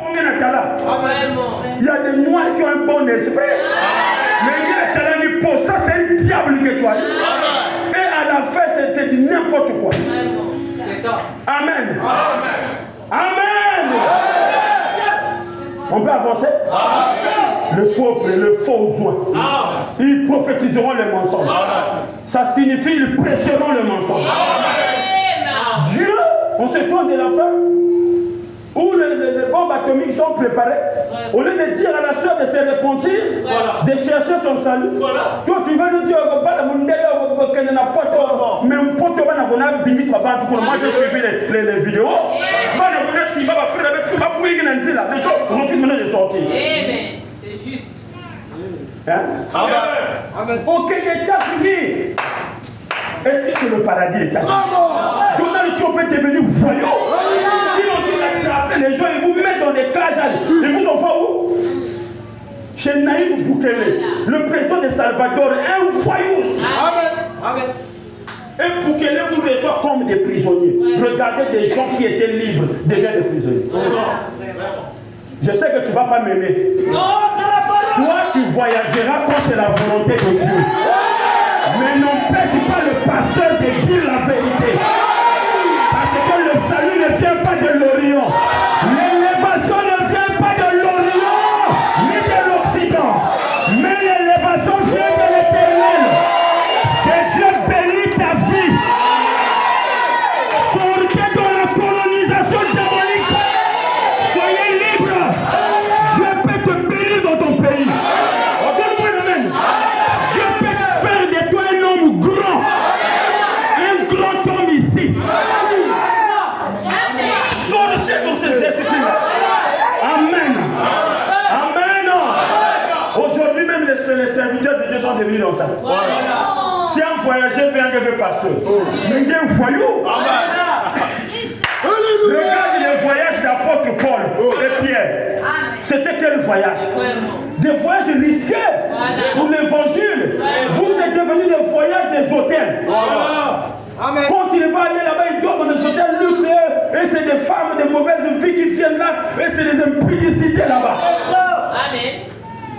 Il y a des noirs qui ont un bon esprit. Mais il y a des talents, ça c'est un diable que tu as. Et à la fin, c'est du n'importe quoi. C'est ça. Amen. Amen. On peut avancer? Le faux oint. Ils prophétiseront le mensonge. Ça signifie ils prêcheront le mensonge. Dieu, on se tourne de la fin où les bombes atomiques sont préparées. Au lieu de dire à la soeur de se repentir, de chercher son salut, toi tu vas nous dire mais moi j'ai suivi les vidéos. Les gens refusent maintenant de sortir. C'est juste. Amen. Ok, les États-Unis. Est-ce que c'est le paradis des États-Unis? Donald Trump est devenu voyou. Les gens ils vous mettent dans des cages. Ils vous envoient où? Chez Naïf Boukele, le président de Salvador, un voyou. Amen. Et Boukele vous reçoit comme des prisonniers. Regardez des gens qui étaient libres deviennent des prisonniers. Je sais que tu ne vas pas m'aimer. Toi, tu voyageras quand c'est la volonté de Dieu. Mais n'empêche pas le pasteur de dire la vérité. Parce que le salut ne vient pas de l'Orient. L'élévation ne vient pas de l'Orient, ni de l'Occident. Mais l'élévation vient de l'Éternel. Que Dieu bénisse ta vie. Sortez de la colonisation diabolique. Soyez libre. Dieu peut te bénir dans ton pays. Dieu peut faire de toi un homme grand. Un grand homme ici. Sortez dans ces esprits-là. Amen. Amen. Aujourd'hui même les serviteurs de Dieu sont devenus dans ça. Si un voyageur vient que pasteur, mais il y a un voyou. Regarde les voyages d'apôtre Paul et Pierre. C'était quel voyage? Des voyages risqués pour l'évangile. Vous êtes devenus des voyages des hôtels. Quand il va aller là-bas, il dort dans des hôtels luxueux. Et c'est des femmes de mauvaise vie qui viennent là. Et c'est des impudicités là-bas.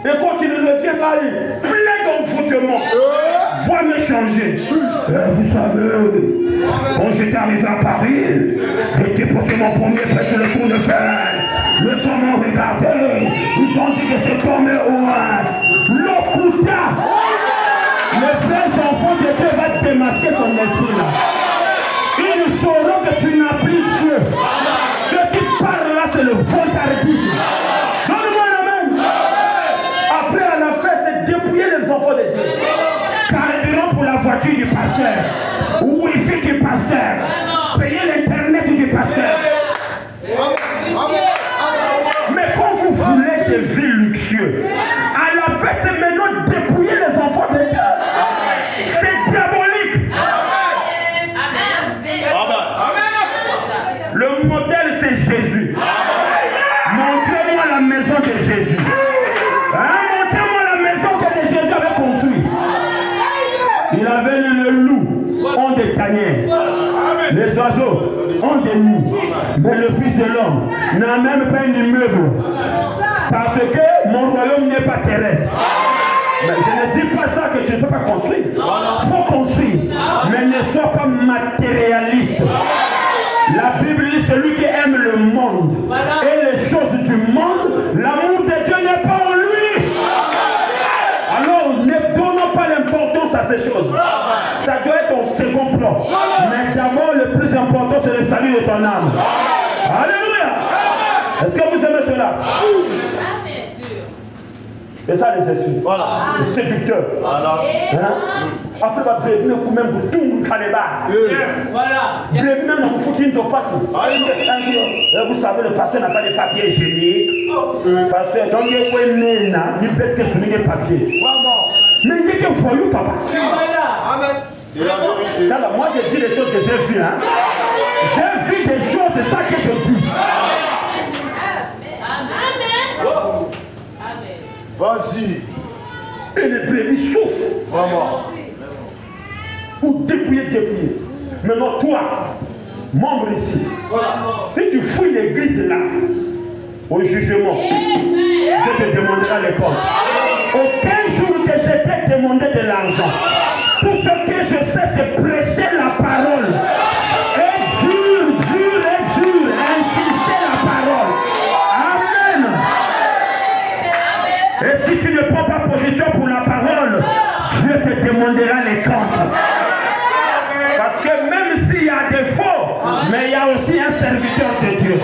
Et quand il revient là, il plein d'envoûtement. Vois me changer. Vous savez, quand j'étais arrivé à Paris, j'étais posé mon premier fait sur le coup de fer. Le sang m'ont regardé. Ils ont dit que c'est comme l'Okuta. Les frères enfants de Dieu va te démasquer ton esprit là. Ils sauront que tu n'as plus Dieu. Ce qui parle là, c'est le volontarisme. Donne-moi la main. Après, à la fin, c'est dépouiller les enfants de Dieu. Carburant pour la voiture du pasteur. Wi-Fi du pasteur. Payer l'internet du pasteur. Mais quand vous voulez des villes luxueuses, à la fin, c'est maintenant dépouiller les enfants de Dieu. C'est diabolique. Le modèle, c'est Jésus. Montrez-moi la maison de Jésus. Montrez-moi la maison que Jésus avait construite. Il avait le loup, ont des tanières. Les oiseaux ont des nids. Mais le Fils de l'homme n'a même pas un immeuble. Parce que mon royaume n'est pas terrestre. Mais je ne dis pas ça que tu ne peux pas construire. Il faut construire. Mais ne sois pas matérialiste. La Bible dit celui qui aime le monde et les choses du monde, l'amour de Dieu n'est pas en lui. Alors ne donnons pas l'importance à ces choses. Ça doit être ton second plan. Mais d'abord le plus important c'est le salut de ton âme. Alléluia. Est-ce que vous aimez cela? C'est ça les esprits. Voilà. Les séducteurs. Voilà. Après, va prévenir pour même pour tout le Kaleba. Voilà. Prévenir même dans le footing, ils ont passé. Vous savez, le pasteur n'a pas de papier hygiénique. Pasteur, donc il y a une bête qui est sur les papiers. Mais il y a un foyou, papa. Amen. C'est la vérité. Moi, je dis les choses que j'ai vues. Hein. J'ai vu des choses, c'est ça que je dis. Vas-y. Et les brebis souffrent. Vraiment. Pour dépouiller. Maintenant, toi, membre ici, voilà. Si tu fouilles l'église là, au jugement, je te demanderai les comptes. Aucun jour que je t'ai demandé de l'argent, tout ce que je sais, c'est prêcher la parole. Et dur, insister la parole. Amen. Et si tu ne prends pas position pour la parole, Dieu te demandera les comptes. Parce que même s'il y a des faux, mais il y a aussi un serviteur de Dieu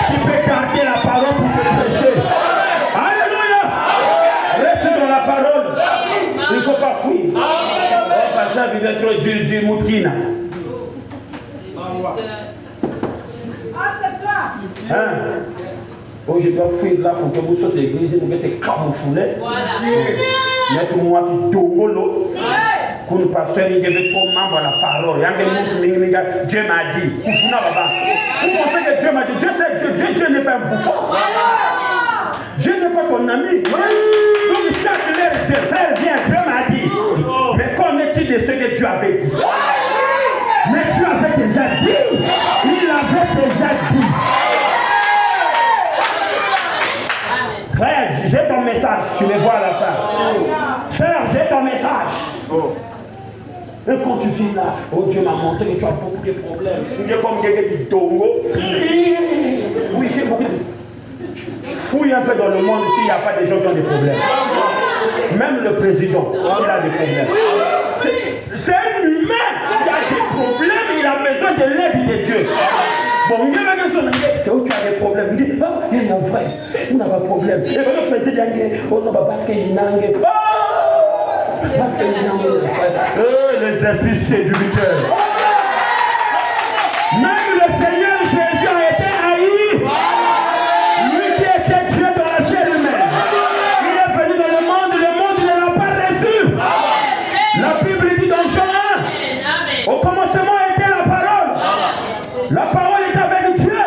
qui peut garder la parole pour te prêcher. Alléluia. Reste dans la parole. Il ne faut pas fuir. Oh, parce que ça veut être du moutina. Hein? Oh, je dois fuir là pour que vous soyez église, pour que c'est camouflé. Mettre-moi qui tombe. Quand le pasteur il devait trop membre à la parole. Il y a des gens qui Dieu m'a dit. Vous pensez que Dieu m'a dit? Dieu sait, Dieu n'est pas un bouffon. Dieu n'est pas ton ami. Donc chaque l'heure, Dieu, frère, viens, Dieu m'a dit. Mais qu'en est-il de ce que Dieu avait dit? Mais Dieu avait déjà dit. Il avait déjà dit. Frère, j'ai ton message. Tu me vois à la fin. Frère, j'ai ton message. Et quand tu viens là, oh Dieu m'a montré que tu as beaucoup de problèmes. Il y a comme quelqu'un qui tongo. Oui, j'ai beaucoup de... Fouille un peu dans le monde s'il n'y a pas des gens qui ont des problèmes. Même le président, il a des problèmes. C'est un humain. Il a des problèmes, il a besoin de l'aide de Dieu. Bon, il y a des gens qui ont des problèmes. Il dit, oh, il y a un frère, on n'a pas de problème. Et quand on fait des gens, on n'a pas de problème. Les esprits séducteurs. Même le Seigneur Jésus a été haï. Lui qui était Dieu dans la chair humaine. Il est venu dans le monde ne l'a pas reçu. La Bible dit dans Jean 1, au commencement était la parole. La parole était avec Dieu.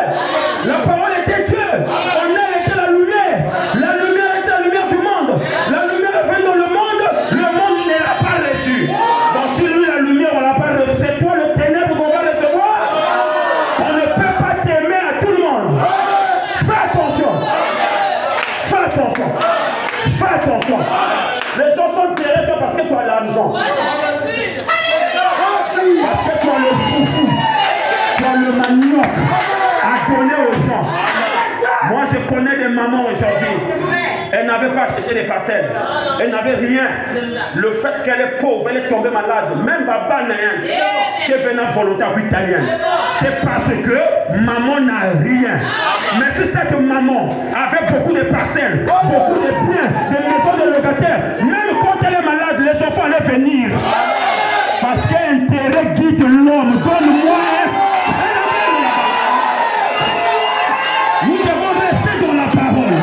La parole était Dieu. En elle était la lumière. La lumière était la lumière du monde. La lumière est venue dans le monde ne l'a pas reçu. Donc si lui la lumière on l'a pas reçu, c'est toi le ténèbre qu'on va recevoir. On ne peut pas t'aimer à tout le monde. Fais attention. Fais attention. Fais attention. Les gens sont derrière toi parce que tu as l'argent. Parce que tu as le foufou. Tu as le manioc à donner aux gens. Moi je connais des mamans aujourd'hui. Elle n'avait pas acheté des parcelles. Elle n'avait rien. Le fait qu'elle est pauvre, elle est tombée malade. Même Baba Nayan, qui est venu volontaire italienne. C'est parce que maman n'a rien. Mais si cette maman avait beaucoup de parcelles, beaucoup de biens, des maisons de locataires, même quand elle est malade, les enfants allaient venir. Parce qu'intérêt guide l'homme. Donne-moi Nous devons rester dans la parole.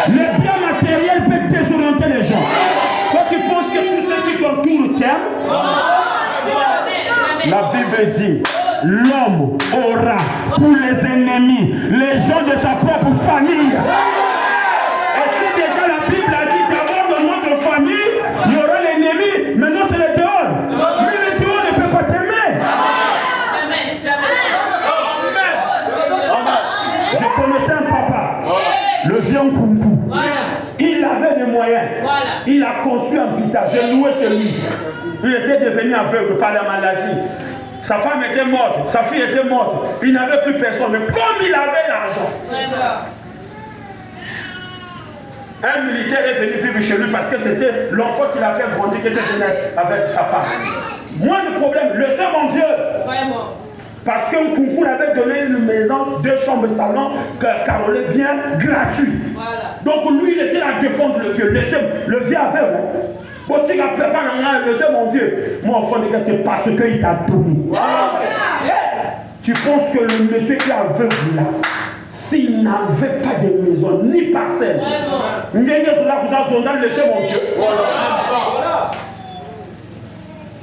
Le bien matériel peut désorienter les gens. Quand tu penses que tous ceux qui t'entourent t'aiment, la Bible dit, l'homme aura pour les ennemis les gens de sa propre famille. Et si déjà la Bible a dit d'abord dans notre famille, il y aura l'ennemi, maintenant c'est le dehors. Mais le dehors ne peut pas t'aimer. Je connaissais un papa, le vieux Nkunku. Il avait des moyens. Il a construit un hôpital. J'ai loué chez lui. Il était devenu aveugle par la maladie. Sa femme était morte, sa fille était morte. Il n'avait plus personne. Mais comme il avait l'argent, un militaire est venu vivre chez lui parce que c'était l'enfant qu'il a fait grandir qui était venu avec sa femme. Moins de problème. Le seul mon Dieu. Vraiment. Parce qu'un concours avait donné une maison, 2 chambres salon, carolé bien, gratuit. Voilà. Donc lui, il était là à défendre le vieux. Le vieux aveugle. Bon, tu n'as pas le vieux, mon Dieu. Mon enfant, c'est parce qu'il t'a donné. Voilà. Tu penses que le monsieur qui est aveugle là, s'il n'avait pas de maison, ni parcelle, il y a des là pour ça, son dans le laisser, mon Dieu. Voilà.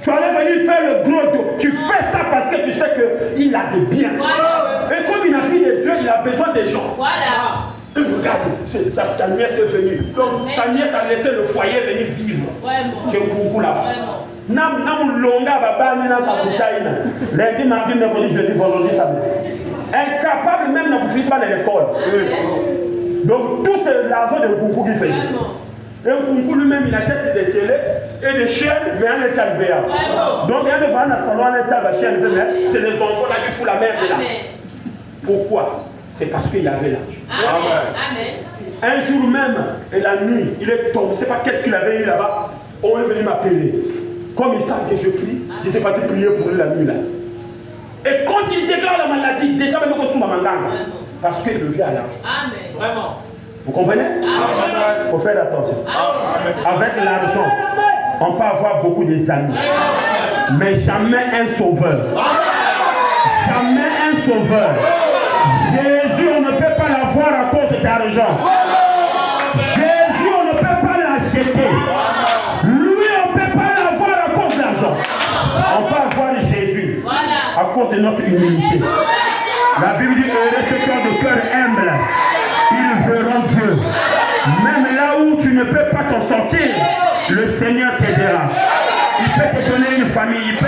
Tu allais venir faire le gros dos. Tu fais ça parce que tu sais qu'il a des biens. Voilà. Et comme il n'a plus des yeux, il a besoin des gens. Voilà. Et regarde, sa nièce est venue. Donc sa nièce a laissé le foyer venir vivre. J'ai un coucou là-bas. Nam longa baba ni na sa butaina. Lundi, mardi, mercredi, jeudi, vendredi, samedi. Incapable même de ne pas à l'école. Donc tout c'est l'argent de Nkunku qui fait. Et Nkunku lui-même il achète des télés et des chaînes, mais en état de VA. Donc il y a des gens dans le salon en état de chaîne, c'est les enfants là qui foutent la merde là. Pourquoi? C'est parce qu'il y avait l'argent. Un jour même, et la nuit, il est tombé, je ne sais pas qu'est-ce qu'il avait eu là-bas, on est venu m'appeler. Comme ils savent que je prie, j'étais parti prier pour lui la nuit là. Et quand il déclare la maladie, déjà même que ma manganga, parce qu'il devait à l'argent. Vraiment. Vous comprenez? Il faut faire attention. Avec l'argent, on peut avoir beaucoup d'amis, mais jamais un sauveur. Jamais un sauveur. Jésus, on ne peut pas l'avoir à cause d'argent. Jésus, on ne peut pas l'acheter. Lui, on ne peut pas l'avoir à cause d'argent. On peut avoir Jésus à cause de notre humilité. La Bible dit heureux ceux qui ont le cœur humble, ils verront Dieu. Même là où tu ne peux pas t'en sortir, le Seigneur t'aidera. Il peut te donner une famille, il peut